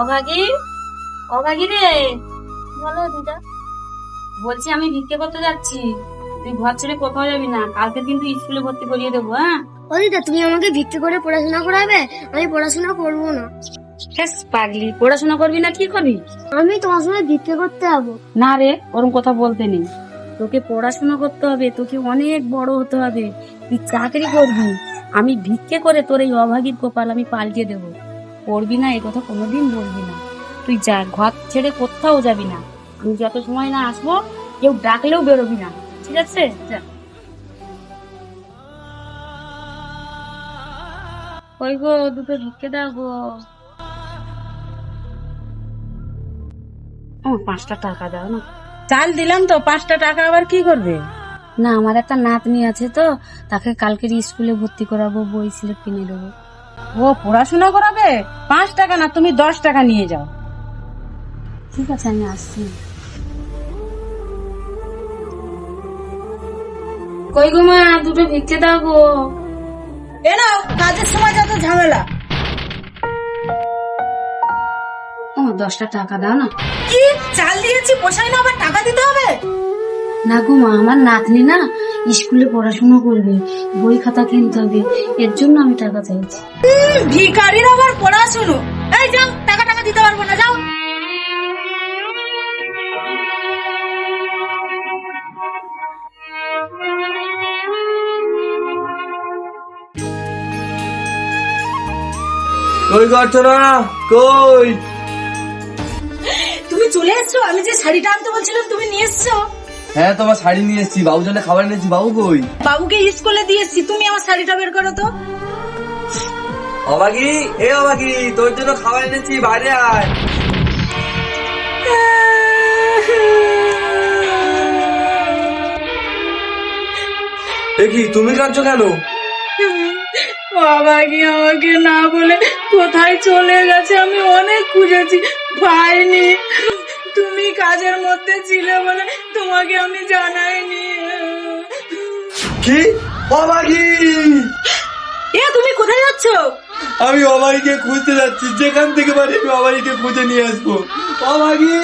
অভাগী, অভাগী রে। বলো দিদা। বলছি আমি ভিক্ষে করতে যাচ্ছি, তুই ঘর ছেড়ে কোথাও যাবি না, কালকে কিন্তু স্কুলে ভর্তি করিয়ে দেবো। হ্যাঁ ও দিদা, তুমি আমাকে ভিক্ষে করে পড়াশোনা করাবে? আমি পড়াশোনা করবো না। বেশ পাগলি, পড়াশোনা করবি না কি করবি? আমি তোমার সঙ্গে ভিক্ষে করতে যাবো। না রে, ওরকম কথা বলতে নেই। তোকে পড়াশোনা করতে হবে, তোকে অনেক বড় হতে হবে, তুই চাকরি করবি। আমি ভিক্ষে করে তোর এই অভাগীর কপাল আমি পাল্টে দেবো। পড়বি না, এই কথা কোনোদিন বলবি না। তুই যা, ঘর ছেড়ে কোথাও যাবি না। আমি যত সময় না আসবো, কেউ ডাকলেও বেরোবি না, ঠিক আছে? যা। ওই গো, দুটো ভিক্ষে দাও গো। 5টা টাকা দাও না। চাল দিলাম তো, 5টা টাকা আবার কি করবে? না, আমার একটা নাতনি আছে তো, তাকে কালকের স্কুলে ভর্তি করাবো, বই স্লেট কিনে দেবো। ও পড়াশোনা করাবে? 5 টাকা না, তুমি 10 টাকা নিয়ে যাও। ঠিক আছে, আমি আসছি। কই গো মা, দুটো ভিক্ষে দাও গো। এ নাও, কাজের সময় যত ঝামেলা। 10টা টাকা দাও না। কি চাল দিয়েছি, পোষায় না, আবার টাকা দিতে হবে? না গো মা, আমার নাতনি না স্কুলে পড়াশোনা করবে, বই খাতা কিনতে হবে, এর জন্য আমি টাকা চাইছি। ভিখারির আবার পড়াশুনো? এই যাও, টাকা টাকা দিতে পারবো না, যাও। কই করছো না? কই? তুমি চলে এসছো? আমি যে শাড়িটা আনতে বলছিলাম তুমি নিয়ে এসছো? হ্যাঁ, তোমার শাড়ি নিয়ে এসেছি, বাবুর জন্য খাবার নিয়েছি। বাবু কই? বাবুকে স্কুলে দিয়ে এসছি, তুমি আমার শাড়িটা বের করো তো। অবাগি, এ অবাগি, তোর জন্য খাবার এনেছি, বাইরে আয়। এ কি, তুমি কাঁদছো কেন? বাবা কি আমাকে না বলে কোথায় চলে গেছে, আমি অনেক খুঁজেছি, পাইনি। তুমি কাজের মধ্যে ছিলে বলে তোমাকে আমি জানাইনি। কি? অবাগি, এ তুমি কোথায় যাচ্ছ? আমি অবাগিকে খুঁজতে যাচ্ছি, যেখান থেকে পারি আমি অবাগিকে খুঁজে নিয়ে আসবো। অবাগি।